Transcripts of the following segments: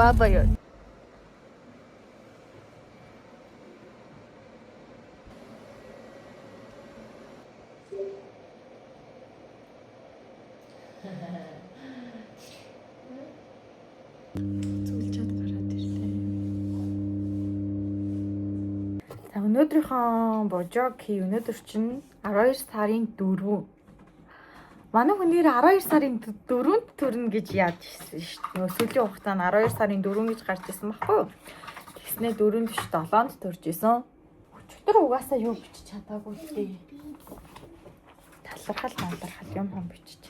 Баба юу? Зүлжээд гараад ирлээ. За өнөөдрийнхөө божоки өнөөдөр чинь 12 сарын 4. Манай хүнээр 12 сарын 4-нд төрнө гэж яаж ирсэн шүү дээ. Нөгөө сүүлийн хугацаанд 12 сарын 4 гэж гарч ирсэн баггүй юу? Тэгснээ 4-нд биш 7-нд төрж исэн. Өчигдөр угаасаа юу бичиж чадаагүй дээ. Талархал юм бичиж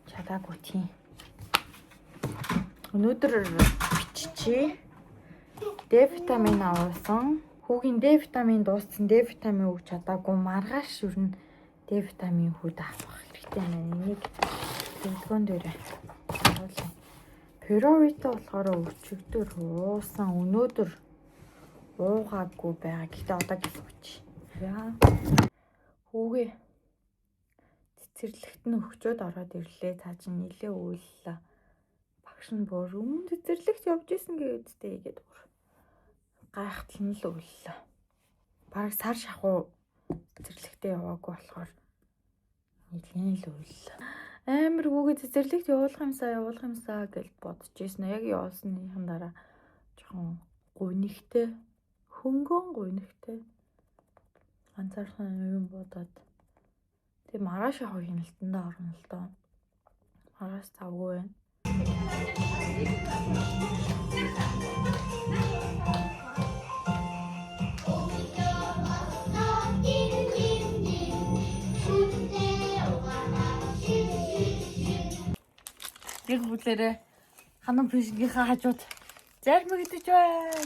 чадаагүй тийм. Өнөөдөр биччихээ. Д витамин авсан. Хүүгийн Д витамин дууссан. Д витамин өгч чадаагүй. Маргааш өрн Д витамин хүүд авах хэрэгтэй байна. Энийг дэлгөөн дээр оруулъя. Пировита болохоор өчигдөр уусан. Өнөөдөр уугаагүй байгаа. Гэхдээ одоо гэлгүүч. Яа. Хүүгээ цэцэрлэгт нь өгчөөд ороод ирлээ. Цаа чинь нилээ үйллээ. Багш нь бүр өмнө цэцэрлэгт явж исэн гэдэгтэй игээд бүр гайхтал нь л үйллээ. Бараг сар шахуу цэцэрлэгтээ яваагүй болохоор нилээн л үйллээ. Амар хүүгээ цэцэрлэгт явуулах юмсаа гэж бодож ирсэн. Яг явуулсныхан дараа жоохон гунигтэй, хөнгөн гунигтэй ганцаархан юм бодоод тэг маргааш явах хяналтанд орно л доо. Маргааш завгүй байна. Нэг бүлээрээ ханам пишгийнхаа хажууд зармигдэж байна.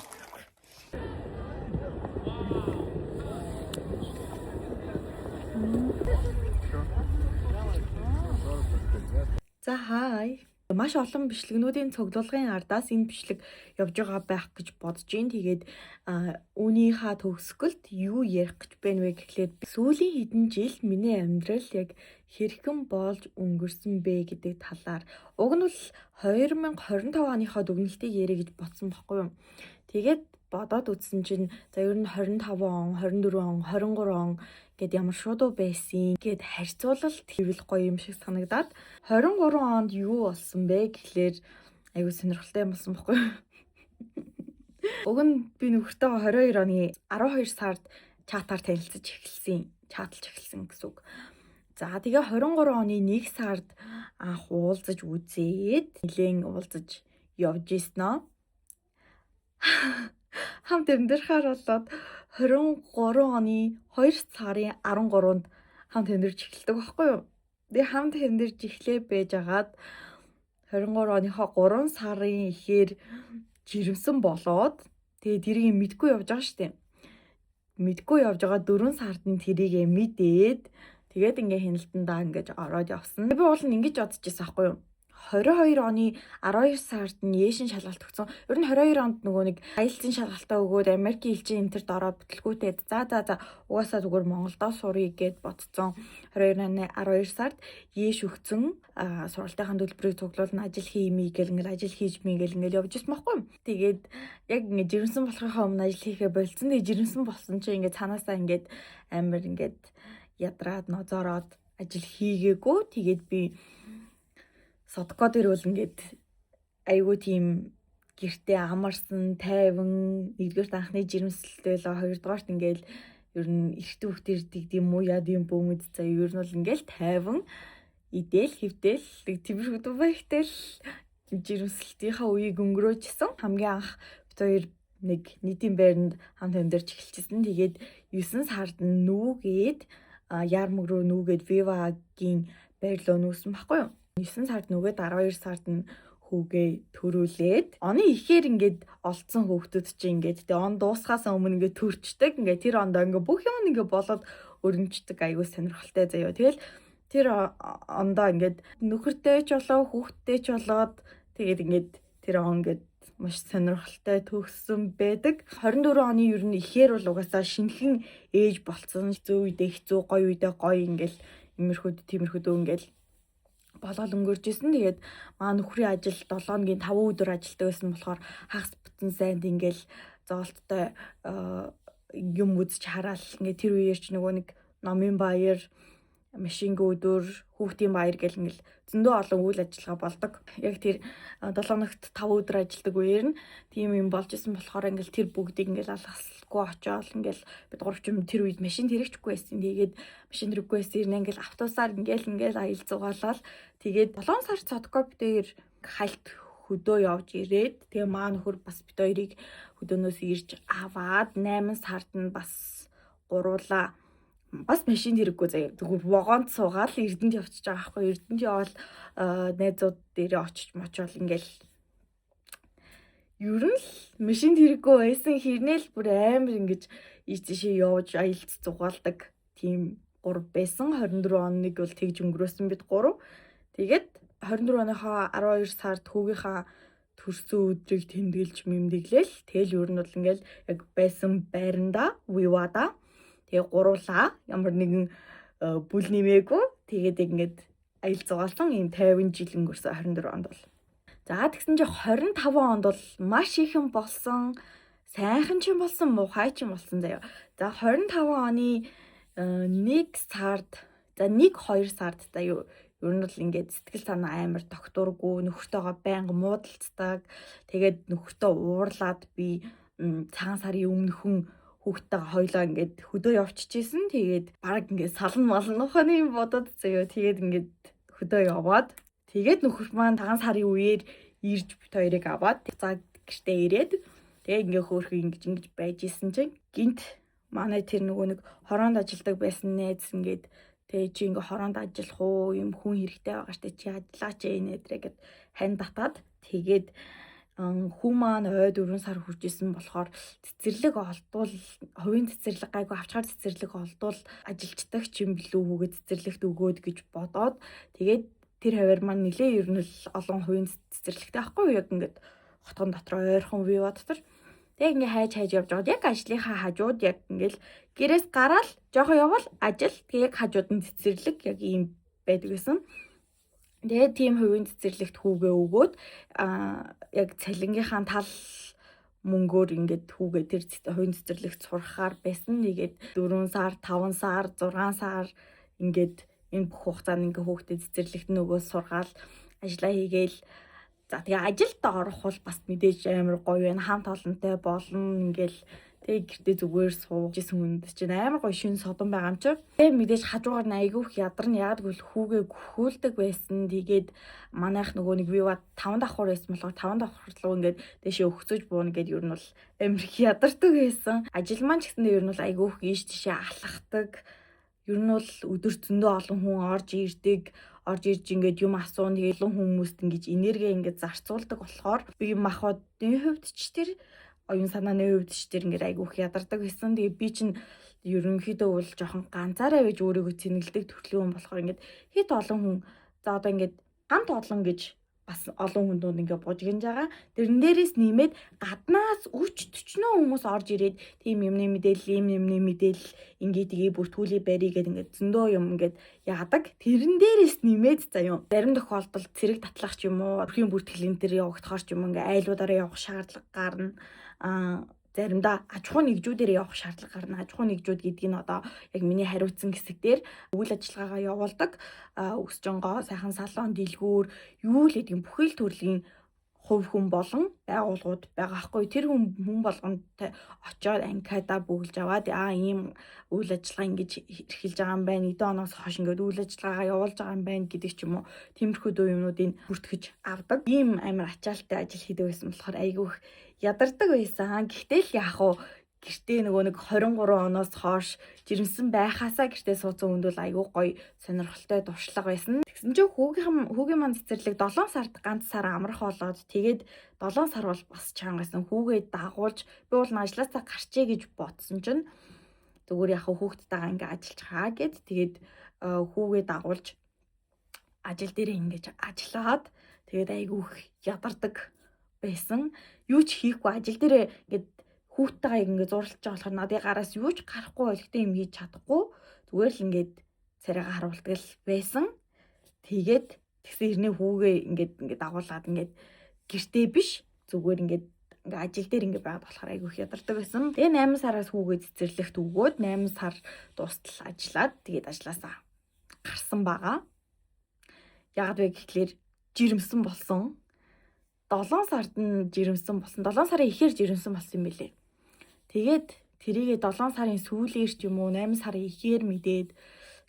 За хай. Маш олон бичлэгнүүдийн цуглуулгын ардаас энэ бичлэг явж байгаа байх гэж бодож ин. Тэгээд үүнийхээ төгсгөлд юу ярих гэж байна вэ гэхлээр сүүлийн хэдэн жил миний амьдрал яг хэрхэн болж өнгөрсөн бэ гэдэг талаар уг нь бол 2025 оныхоо дүгнэлтийг ярих гэж бодсон байхгүй юу. Тэгээд бодоод үзсэн чинь за ер нь 25 он, 24 он, 23 он гэд ямар шуудуу байсан гэд харьцуулалт хийвэл гоё юм шиг санагдаад 23 онд юу болсон бэ гэхлээр айгүй сонирхолтой юм болсон баггүй. Уг нь би нөхөртөө 22 оны 12 сард чатаар танилцаж эхэлсэн. Чатлж эхэлсэн гэсэн үг. За тэгээ 23 оны 1 сард анх уулзаж үзээд нэлээд уулзаж явж ийсэн. Хамт амьдрахаар болоод 23 оны 2 сарын 13-нд хамт амьдарч эхэлдэг байхгүй юу? Тэгээ хамт амьдарч эхлээ байж агаад 23 оныхоо 3 сарын ихээр жирэмсэн болоод тэгээ тэрийг мэдгүй явж байгаа штеп. Мэдгүй явж байгаа 4 сард нь тэрийг мэдээд тэгээд ингээ хяналтандаа ингэж ороод явсан. Би уул нь ингэж бодож байсан байхгүй юу? 22 оны 12 сард нь Яшин шалгалт өгсөн. Ер нь 22 онд нөгөө нэг IELTS-ийн шалгалтаа өгөөд Америкийн элчин энтерт ороод бүтлгүүтээд за угаасаа зүгээр Монголдоо сурыг гэд бодсон. 22 оны 12 сард Яш өгсөн. Сургалтынхаа төлбөрийг цуглуулна, ажил хиймээ гэл ингээл ажил хийж мий гэл ингээл явж ирсэн байхгүй юу? Тэгээд яг ингээ жирэмсэн болохынхаа өмнө ажил хийхээ болцсон. Тэгээд жирэмсэн болсон чинь ингээ цаанаасаа ингээд амар ингээд ядраад нозоороод ажил хийгээгүй. Тэгээд би Содко дээр бол ингээд айгүй тийм гэртээ амарсан, тайван, нэгдүгээрт анхны жирэмслэлтэй байлаа, хоёрдугаарт ингээл ер нь эрэгтэй хүүхд ирдэг юм уу, яд юм бөөмөд заа ер нь бол ингээл тайван, идэл, хөвдөл, тиймэрхүү байхтэл жирэмслэлтийнхаа үеийг өнгөрөөжсэн. Хамгийн анх бид хоёр нэг нийтийн байранд хамт амьдарч эхэлчихсэн. Тэгээд 9 сард нүүгээд Ярмаг руу нүүгээд Вивагийн байр руу нүүсэн баггүй юу? 9 сард нүгээд 12 сард нь хүүгээ төрүүлээд оны ихээр ингээд олцсон хүүхдүүд чинь ингээд тэгээ он дуусахаас өмнө ингээд төрчдөг ингээд тэр ондоо ингээд бүх юм ингээд болоод өрнөждөг аюу сонирхолтой заяа. Тэгэл тэр ондоо ингээд нөхөртэй ч болоо хүүхдтэй ч болоод тэгээд ингээд тэр он ингээд маш сонирхолтой төгссөн байдаг. 24 оны ер нь ихээр бол угаасаа шинхэн ээж болцсон. Хэцүү үедээ хэцүү, гоё үедээ гоё ингээд тиймэрхүү ингээл болоод өнгөрч исэн. Тэгээд маа нөхрийн ажил 7 хоногийн 5 өдөр ажилладаг байсан болохоор хагас бүтэн сайнд ингээл зоолттой юм үзэж хараал ингээд тэр үеэр ч нөгөө нэг номын баяр, машингийн өдөр, хүүхдийн баяр гэл ингээл зөндөө олон үйл ажиллагаа болдог. Яг тэр 7 хоногт 5 өдөр ажилладаг үеэр нь тийм юм болж исэн болохоор ингээл тэр бүгдийг ингээл алгасалгүй очоод ингээл бид гурав ч юм тэр үед машин хэрэгжихгүй байсан. Тэгээд машин хэрэггүй байсан ингээл автобусаар ингээл аялал зугаалал тэгээд 7 сар цодкоп дээр хальт хөдөө явж ирээд тэгээ маа нөхөр бас бид хоёрыг хөдөөнөөс ирж аваад 8 сард нь бас гуруулаа бас машин хэрэггүй заяа зүгээр вагонд суугаад Эрдэнэт явчихж байгаа байхгүй. Эрдэнэт явал найзууд дээрээ очиж мочвол ингээл ер нь л машин хэрэггүй байсан хэрнээл бүр амар ингэж ийшээ явж аялц зугаалдаг тийм 3 байсан. 24 оныг бол тэгж өнгөрөөсөн бид 3. Тэгээд 24 оныхоо 12 сард хүүгийнхаа төрсөн өдрийг тэмдэглэж мэмдэглээл. Тэгэл ер нь бол ингээл яг байсан байранда Вивада тэгээ гуруулаа ямар нэгэн бүл нэмээгүй. Тэгээд ингээд аялал зугаалсан ийм 50 жил өнгөрсөн 24 онд бол. За тэгсэн чинь 25 онд бол маш ихэн болсон. Сайхан ч юм болсон, муухай ч юм болсон заяа. За 25 оны 1 сард, за 1-2 сард заяа ер нь бол ингээд сэтгэл санаа амар докторгүй, нөхөртөөгөө байнга муудалцдаг. Тэгээд нөхөртөө уурлаад би цагаан сарын өмнөхөн хүүхдтэйгээ хоёлоо ингээд хөдөө явчихжсэн. Тэгээд баг ингээд салан малн ухааны юм бодоод заяа. Тэгээд ингээд хөдөө яваад тэгээд нөхөр маань цагаан сарын үеэр ирж бит хоёрыг аваад за гэртээ ирээд тэгээд ингээ хөөрхөн ингэж байж исэн чинь гинт манай тэр нөгөө нэг хороонд ажилладаг байсан найз ингээд тэгээ чи ингээ хороонд ажиллах уу юм хүн хэрэгтэй байгаа штэ чи ажиллаач нээдрээ гэд хань татаад тэгээд хүн маань ой 4 сар хүрч исэн болохоор цэцэрлэг олдвол хувийн цэцэрлэг гайгүй авчгаар цэцэрлэг олдвол ажилчдаг ч юм билүү хүүгээ цэцэрлэгт өгөөд гэж бодоод тэгээд тэр хавар маань нэлээ ер нь л олон хувийн цэцэрлэгтэй байхгүй юу яг ингээд хотгон дотор ойрхон вива дотор тэг ингээ хайж явж байгаад яг ажлынхаа хажууд яг ингээл гэрээс гараал жоохон явбал ажил тэг яг хажууд нь цэцэрлэг яг ийм байдаг гэсэн. Тэгээд тийм хувийн цэцэрлэгт хүүгээ өгөөд яг цалингийнхаа тал мөнгөөр ингээд хүүгээ тэр хувийн цэцэрлэгт сурахаар байсан. Тэгээд 4 сар, 5 сар, 6 сар ингээд энэ бүх хугацаанд ингээ хүүхдээ цэцэрлэгт нөгөө сургаал ажиллаа хийгээл за тэгээ ажилд орох бол бас мэдээж амар гоё байна. Хамт олонтой болно ингээл тэгээ гэртээ зүгээр суужсэн хүнд чинь амар гоё шин содон байгаа юм чи. Тэгээ мэдээж хажуугаар нь айгүйх ядарна яагаад гэвэл хүүгээ гөхүүлдэг байсан. Тэгээд манайх нөгөө нэг вива 5 давхар байсан болохоор 5 давхар руу ингээд дэшээ өгцөж бууна гэд ер нь бол амар их ядардаг байсан. Ажил маань ч гэсэндээ ер нь бол айгүйх ийш тийшээ алхахдаг. Ер нь бол өдөр зөндөө олон хүн орж ирж ингээд юм асуун тэгээд олон хүмүүст ингэж энерги ингээд зарцуулдаг болохоор би махбодны хувьд ч тэр оюун санааны хувьд ч тэр ингээд айгүйх ядардаг байсан. Тэгээд би чинь ерөнхийдөө бол жоохон ганцаараа байж өөрийгөө цэнгэлдэг төрлийн хүн болохоор ингээд хэд олон хүн за одоо ингээд хамт олон гэж бас олон хүндүүд ингээ бужигнж байгаа. Тэрэн дээрээс нэмээд гаднаас 40-40 хүмүүс орж ирээд тийм юмны мэдээлэл ингээ тгий бүртгүүлээ барий гэдэг ингээ зөндөө юм ингээ яадаг. Тэрэн дээрээс нэмээд заяа. Зарим тохиолдолд цэрэг татлах ч юм уу, өрхийн бүртгэлэн дээр явагдахаар ч юм ингээ айлуудаараа явах шаардлага гарна. Заримдаа аж ахуйн нэгжүүдээр явах шаардлага гарна. Аж ахуйн нэгжүүд гэдэг нь одоо яг миний хариуцсан хэсэг дээр үйл ажиллагаагаа явуулдаг. Өсжонгоо, сайхан салон, дэлгүүр, юу л гэдэг бүхэл төрлийн хувь хүн болон байгууллагууд байгаа хгүй. Тэр хүн болгонд очиод анкета бүгэлж аваад ийм үйл ажиллагаа ингэж эрхэлж байгаа юм байна. Эдэн оноос хойш ингээд үйл ажиллагаагаа явуулж байгаа юм байна гэдэг ч юм уу. Тиймэрхүү юмнуудыг бүртгэж авдаг. Ийм амар ачаалттай ажил хийдэг байсан болохоор айгүйх ядардаг байсан. Гэхдээ л яах вэ? Гэртээ нөгөө нэг 23 оноос хойш жирэмсэн байхаасаа гэртээ суудсан хүнд бол айгүй гоё сонирхолтой дуршлага байсан. Тэгсэн чинь хүүгийн маань цэцэрлэг 7 сард ганц сар амрах болоод тэгээд 7 сар бол бас чангасан хүүгээ дагуулж би бол ажлаасаа гарчээ гэж бодсон чинь зүгээр яхаа хүүхдтэйгээ ингээ ажиллаж хаа гэд тэгээд хүүгээ дагуулж ажил дээр ингэж ажиллаад тэгээд айгүй ядардаг байсан. Юу ч хийхгүй ажил дээр ингээд хүүхдтэйгээ ингээд зурлаж байгаа болохоор надын гараас юу ч гарахгүй ойлгохтой юм хийж чадахгүй. Зүгээр л ингээд царайгаа харуулдаг л байсан. Тэгээд Тэгсэн хэрнээ хүүгээ ингээд дагуулад ингээд гэртээ биш зүгээр ингээд ажил дээр ингээд байгаад болохоор айгүй их ядардаг байсан. Тэгээ 8 сараас хүүгээ цэцэрлэгт өгөөд 8 сар дуустал ажиллаад тэгээд ажилласаа гарсан байгаа. Яагаад вэ гэхлээр жирэмсэн болсон. 7 сард нь жирэмсэн болсон. 7 сарын ихээр жирэмсэн болсон юм билээ. Тэгээд тэрийгээ 7 сарын сүүлээр ч юм уу 8 сарын ихээр мэдээд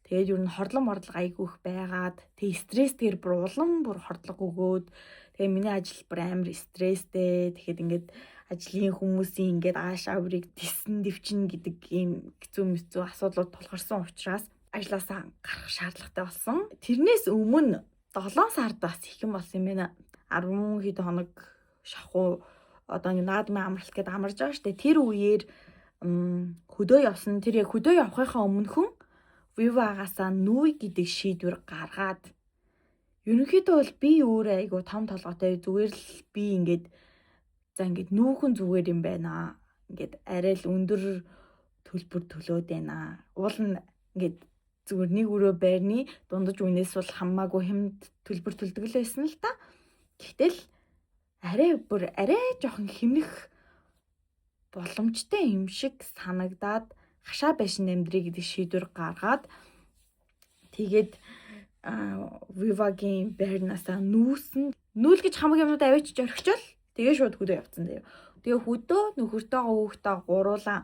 тэгээд ер нь хорлон морлог айгүйх байгаад тэг стрессээр бүр улам бүр хордлого өгөөд тэгээ миний ажил бүр амар стресстэй. Тэгэхэд ингээд ажлын хүмүүсийн ингээд ааш аврыг тисэн дэвчин гэдэг ийм хэцүү асуудлууд тулгарсан учраас ажлаасаа гарах шаардлагатай болсон. Тэрнээс өмнө 7 сард бас их юм болсон юм байна. 10 хэд хоног шахуу одоо ингээд наадмын амралт гэдээ амарж байгаа штэ. Тэр үеэр хөдөө явсан. Тэр яг хөдөө явахынхаа өмнөхөн Viva-гасаа нүй гэдэг шийдвэр гаргаад ерөнхийдөө бол би өөрөө айгу том толгойтой зүгээр л би ингээд за ингээд нүүхэн зүгээр юм байна. Ингээд арай л өндөр төлбөр төлөөд байна. Уул нь ингээд зүгээр нэг өрөө байрны дундаж үнээс бол хамаагүй хэмд төлбөр төлдөг л байсан л та. Гэтэл арай жоохон хэмнэх боломжтой юм шиг санагдаад хашаа байшин амьдрий гэдэг шийдвэр гаргаад тэгээд Viva-гийн байрнаасаа нүүл гэж хамаг юмнууд авчиж орхичвол тэгээ шууд хөдөө явцсан заяа. Тэгээ хөдөө нөхөртөөгөө хүүхдээ гуруулаа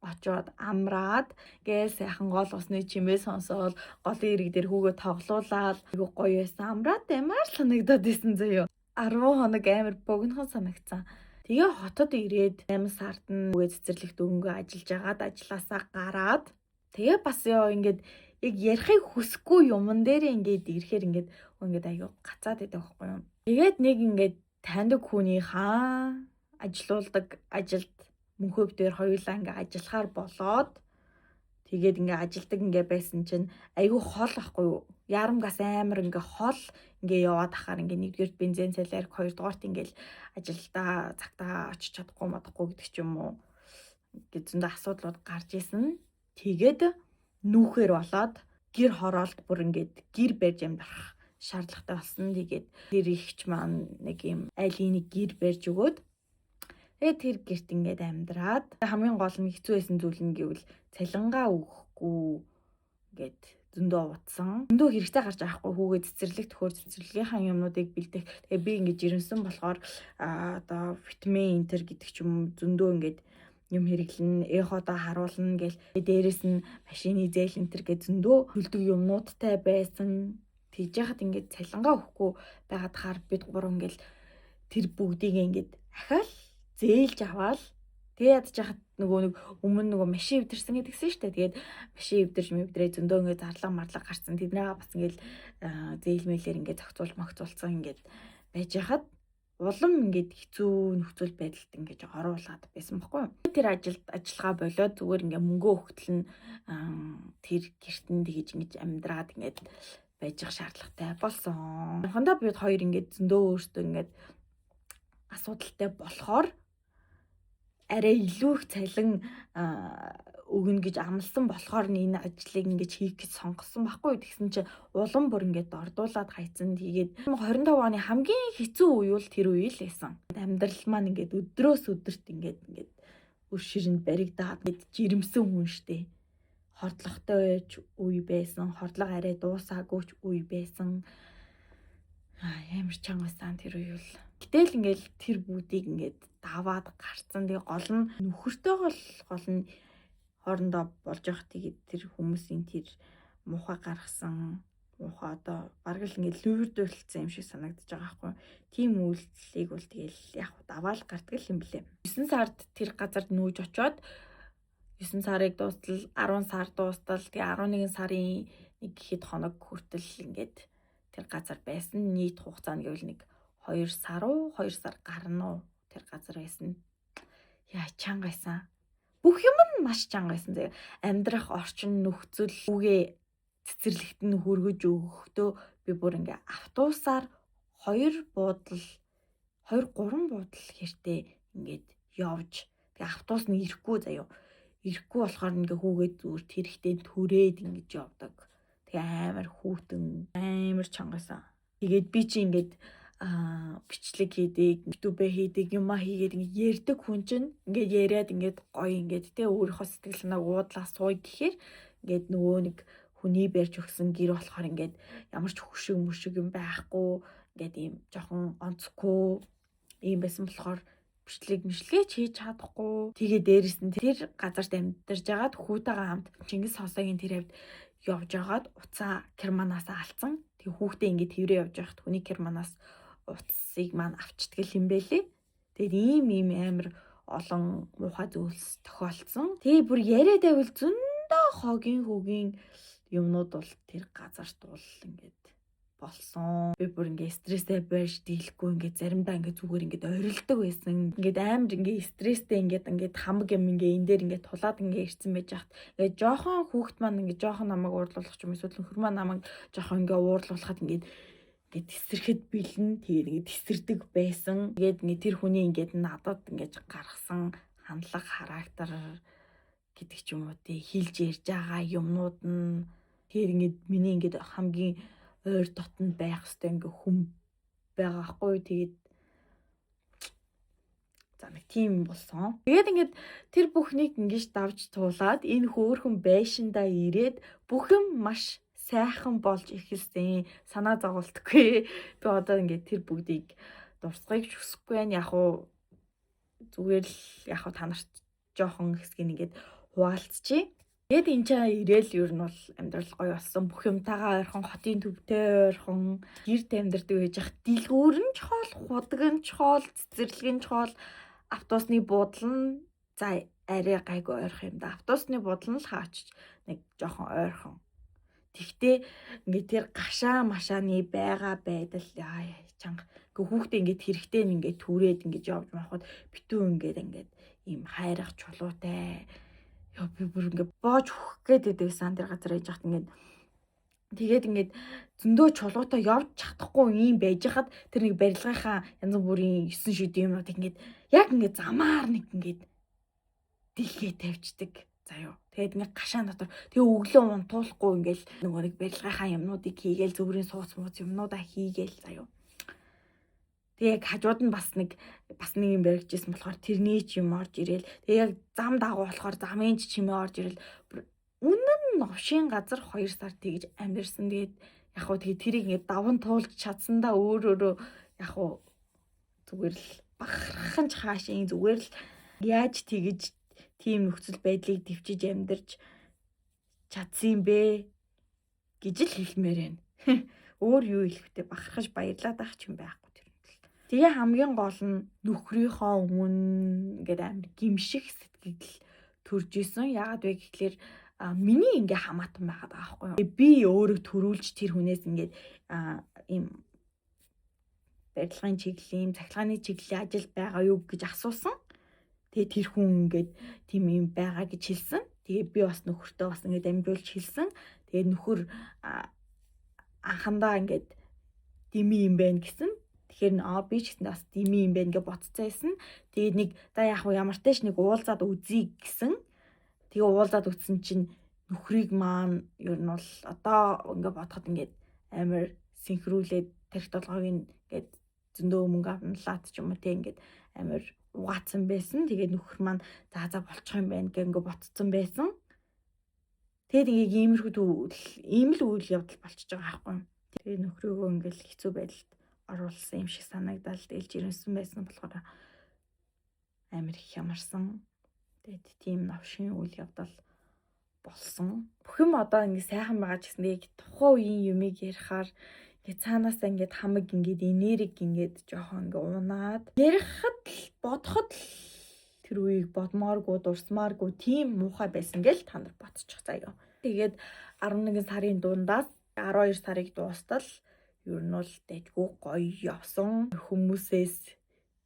очоод амраад гээл сайхан гол усны чимээ сонсоол голын ирэг дээр хүүгээ тоглуулаад айгу гоё байсан. Амраад ямар санагдаад исэн заяа. 10 хоног амар богинохон санагцсан. Тэгээ хотод ирээд 8 сард нь үгээ цэцэрлэгт өнгөө ажиллаж агаад ажилласаа гараад тэгээ бас ёо ингээд яг ярихыг хүсэхгүй юмн дээр ингээд ирэхээр ингээд аяа гацаад байдаг байхгүй юу. Тэгээд нэг ингээд таньдаг хүний ажилуулдаг ажилд мөнхөв дээр хоёулаа ингээд ажиллахаар болоод тэгээд ингээд ажилдаг ингээд байсан чинь айгүй хол ахгүй юу. Ярамгаас амар ингээд хол ингээд яваад ахаар ингээд нэгдүгээр бензин цалиар хоёрдугаарт ингээд ажилдаа цагтаа очиж чадахгүй гэдэг ч юм уу. Ингээд зөндөө асуудлууд гарч исэн. Тэгээд нүүхээр болоод гэр хороолт бүр ингээд гэр барьж амьдрах шаардлагатай болсон. Тэгээд тэр ихч маань нэг юм айлын нэг гэр барьж өгөөд тэгээд тэр гэрт ингээд амьдраад хамгийн гол нь хэцүү байсан зүйл нь гэвэл цалингаа өгөхгүй ингээд зөндөө утсан. Зөндөө хэрэгтэй гарч авахгүй хүүгээ цэцэрлэг төхөөр цэцэрлэгийнхаа юмнуудыг бэлдэх. Тэгээ би ингээд жирэмсэн болохоор одоо витамин энтер гэдэг ч юм зөндөө ингээд юм хэрэглэн эхото харуулна гэл дээрэс нь машины зээл энтер гэж зөндөө хөлдөг юмнуудтай байсан. Тэгж яхад ингээд цалингаа өгөхгүй байгаад хаар бид гурав ингээд тэр бүгдийг ингээд ахаал зээлж аваад тэгээ ядж яхад нэг өмнө машин эвдэрсэн гэдгсэн шүү дээ. Тэгээд машин эвдэрж мэвдрээ зөндөө ингээд зарлага марлага гарсан. Тэднээ бас ингээд зээлмэлээр ингээд зохицуулсан ингээд байж яхад улам ингээд хэцүү нөхцөл байдалд ингээд оруулаад байсан баггүй юу. Тэр ажиллагаа болоод зүгээр ингээд мөнгөө өгтөл нь тэр гэртэн тэгж ингэж амьдраад ингээд байж ах шаардлагатай болсон. Хонда бид хоёр ингээд зөндөө өөртөө ингээд асуудалтай болохоор арай илүү их цалин өгнө гэж амласан болохоор энэ ажлыг ингэж хийх гэж сонгосон байхгүй. Тэгсэн чинь улам бүр ингээд ордуулаад хайцсан. Тэгээд 25 оны хамгийн хэцүү үе бол тэр үе л байсан. Амьдрал маань ингээд өдрөөс өдөрт ингээд үр ширэнд баригдаад ингээд жирэмсэн хүн штэ. Хордлоготой үе байсан. Хордлого арай дуусаагүй үе байсан. Ямар чангасан тэр үе бол. Гэтэл ингээд тэр бүгдийг ингээд даваад гарцсан. Тэгээ гол нь нөхөртөөгөө гол нь хоорондоо болж явах тэгээд тэр хүмүүсийн тэр муухай гаргасан муухай одоо бараг л ингээд лүвэрдүүлсэн юм шиг санагдаж байгаа байхгүй. Тийм үйлдэлийг бол тэгэл яг даваал гардаг юм блэ. 9 сард тэр газарт нүүж очоод 9 сарыг дуустал 10 сар дуустал тэгээ 11 сарын нэг хэд хоног хүртэл ингээд тэр газар байсан. Нийт хугацаа нь гэвэл нэг 2 сар гарна уу тэр газар байсан. Яа чангайсан. Бүх юм нь маш чангайсан. Тэгээ амьдрах орчин нөхцөл үгээ цэцэрлэгт нь хөргөж өгөхдөө би бүр ингээ автобусаар 2 3 буудал хэртээ ингээд явж тэгээ автобус нь ирэхгүй заяа. Ирэхгүй болохоор ингээ хүүгээ зүгээр тэрхтээ төрээд ингэж явдаг. Тэгээ амар хүүтэн амар чангайсан. Тэгээд би чи ингээд бичлэг хийдэг, YouTube хийдэг, юмаа хийгээд ингээд ярьдаг хүн чинь ингээд яриад ингээд гоё ингээд тэ өөрийнхөө сэтгэл санааг уудлаа сууй гэхээр ингээд нөгөө нэг хүний барьж өгсөн гэр болохоор ингээд ямар ч хөшиг мөшиг юм байхгүй ингээд ийм жоохон онцгүй ийм байсан болохоор бичлэг мишлэгээч хийж чадахгүй. Тэгээ дээрэс нь тэр газарт амьдарч агаад хүүтэйгээ хамт Чингис хосоогийн тэр хавьд явж агаад уцаа керманаас алдсан. Тэгээ хүүхдээ ингээд тэрээ явж байхад хүний керманаас утсыг маань авчдаг юм бэлээ. Тэгээд ийм амар олон муухай зүйлс тохиолдсон. Тэгээ бүр яриад байвал зөндөө хогийн юмнууд бол тэр газарт бол ингээд болсон. Би бүр ингээд стресстэй байж дийлэхгүй ингээд заримдаа ингээд зүгээр ингээд орилдог байсан. Ингээд амар ингээд стресстэй ингээд хамаг юм ингээд энэ дээр ингээд тулаад ингээд ирсэн байж хат. Ингээд жоохон хүүхэд маань ингээд жоохон намайг уурлуулах юм эсвэл нөхөр маань намайг жоохон ингээд уурлуулахад ингээд тесрэхэд бэлэн тэгээд ингээд тесэрдэг байсан. Тэгээд ингээд тэр хүний ингээд надад ингээд гаргасан хандлага характер гэдэг ч юм уу тий хэлж ярьж байгаа юмнууд нь тэр ингээд миний ингээд хамгийн ойр дотн байх хэвээр ингээ хүм байгаа хгүй. Тэгээд за нэг тийм болсон. Тэгээд ингээд тэр бүхнийг ингэж давж туулаад энэ хөөхөн байшиндаа ирээд бүх юм маш сайхан болж ихэлсэн. Санаа зовлтгүй. Би одоо ингээд тэр бүгдийг дурсахыг хүсэхгүй байна. Яг уу зүгээр л яг уу та нарт жоохон хэсгийг ингээд хуваалцчихъя. Тэгээд энэ ч ирээл ер нь бол амьдрал гоё болсон. Бүх юмтайгаа ойрхон, хотын төвтэй ойрхон, гэрт амьдардаг байж хах дэлгүүр нь чухал, худаг нь чухал, цэцэрлэг нь чухал, автобусны буудлын за арай гайгүй ойрхон юм да. Автобусны буудлын л хаач нэг жоохон ойрхон. Тэгтээ ингээд тэр гашаа машааны байгаа байдал чанга. Ингээ хүүхдээ ингээд хэрэгтэй ингээд түрээд ингээд явж махад битүү ингээд ийм хайрах чулуутай. Би бүр ингээд боож хөх гээд байсан тэр газар яж хат тэгээд ингээд зөндөө чулуутай явж чадахгүй юм байж хад тэр нэг барилгынхаа янз бүрийн 9 шидийн юмнууд ингээд яг ингээд замаар нэг ингээд дэлгээ тавьчихдаг заяо. Тэгээд ингээд гашаан дотор тэгээ өглөө унтуулахгүй ингээд нөгөө нэг барилгынхаа юмнуудыг хийгээл зөвөрийн сууц юмнуудаа хийгээл заяо. Тэгээ хажууд нь бас нэг юм баригдчихсан болохоор тэрний ч юм орж ирээл. Тэгээ яг зам дагуу болохоор замын ч чимээ орж ирээл. Үнэн новшийн газар 2 сар тэгж амьдэрсэн. Тэгээд яг хуу тэгээ тэрийг ингээд даван туулж чадсандаа өөрөө яг хуу зүгээр л бахархан ч хаашаа зүгээр л яаж тэгж тийм нөхцөл байдлыг дэвчиж амьдарч чадсан бэ гэж л хэлмээр байна. Өөр юу хэлэхтэй бахархаж баярлаад ах ч юм байхгүй. Тэгээ хамгийн гол нь нөхрийнхөө өмнө ингээд амар гимших сэтгэл төрж исэн. Яагаад вэ гэхэлэр миний ингээ хамаатан байгаад байгаа байхгүй юу. Би өөрөө төрүүлж тэр хүнээс ингээд ийм барилгын чиглэлийн, цахилгааны чиглэлийн ажил байгаа юу гэж асуусан. Тэгээ тэр хүн ингээд тийм юм байгаа гэж хэлсэн. Тэгээ би бас нөхөртөө бас ингээд дамжуулж хэлсэн. Тэгээ нөхөр анхандаа ингээд дими юм байна гэсэн. Тэгэхээр би ч гэсэн бас дими юм байна гэж бодцсон. Тэгээд нэг яг ямар ч нэг уулзаад үзье гэсэн. Тэгээ уулзаад үзсэн чинь нөхрийг маань ер нь бол одоо ингээд бодоход ингээд амар синхруулээд тарих толгойг ингээд зөндөө мөнгө авналаад ч юм уу те ингээд амар угаацсан байсан. Тэгээд нөхөр маань за болчих юм байна гэх ингээд бодцсон байсан. Тэгээд ингээд ийм л үйл явдал болчихж байгаа байхгүй. Тэгээд нөхрөөгөө ингээд хэцүү байдалд оруулсан юм шиг санагдал ээлж ирсэн байсан болохоор амар их ямарсан. Тэгээд тийм новшийн үйл явдал болсон. Бүх юм одоо ингэ сайхан байгаа ч гэсэн яг тухайн үеийн юмыг ярихаар ингээ цаанаас ингээд хамаг ингээд энерги ингээд жоохон ингээ унаад ярихад л бодоход л тэр үеийг бодмооргүй дурсмааргүй тийм муухай байсан гэл та нар бодчих заяа. Тэгээд 11 сарын дундаас 12 сарыг дуустал ер нь бол дэжгүй гоё явсан. Хүмүүсээс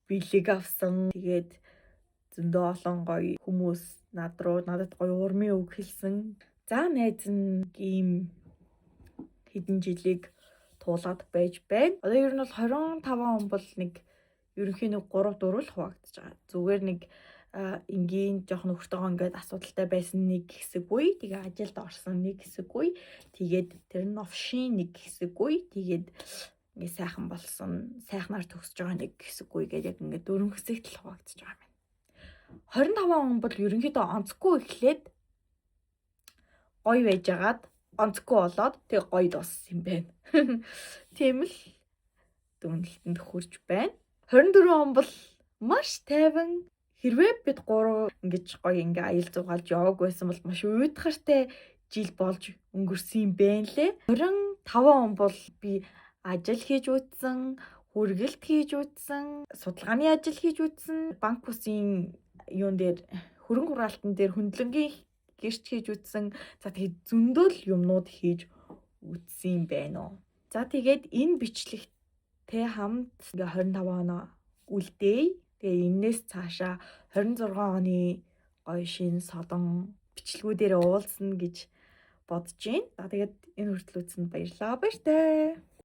бэлэг авсан. Тэгээд зөндөө олон гоё хүмүүс надад гоё урмын үг хэлсэн. За найз нь ийм хэдэн жилиг туулаад байж байна. Одоо ер нь бол 25 он бол нэг ерөнхийн нэг 3-4 л хуваагдаж байгаа. Зүгээр нэг энгийн жоохон нөхөртөөгөө ингээд асуудалтай байсан нэг хэсэг үе, тэгээ ажилд орсон нэг хэсэг үе, тэгээд тэр новшийн нэг хэсэг үе, тэгээд ингээ сайхан болсон, сайхнаар төгсөж байгаа нэг хэсэггүй гэж яг ингээ дөрвөн хэсэгт л хуваагдаж байгаа юм. 25 он бол ерөнхийдөө онцгүй эхлээд гоё байжгаад онцгүй болоод тэгээ гоё дууссан юм байна. Тийм л дүгнэлтэнд хүрч байна. 24 он бол маш тайван, хэрвээ бид гурав ингэж гоё ингээ аял зугаалж яваг байсан бол маш уйдгартай жил болж өнгөрсөн юм байна лээ. 25 он бол би ажил хийж үзсэн, хүргэлт хийж үзсэн, судалгааны ажил хийж үзсэн, банк бүсийн юун дээр хөрөнгө хураалтан дээр хөндлөнгийн гэрч хийж үзсэн. За тэгээд зөндөл юмнууд хийж үзсэн юм байна уу. За тэгээд энэ бичлэгтэй хамт ингээ 25 оноо үлдээе. Тэгээ энээс цаашаа 26 оны гоё шин содон бичлэгүүдээр уулзна гэж бодож байна. За тэгээд энэ хүртэл үзсэнд баярлалаа. Баяртай.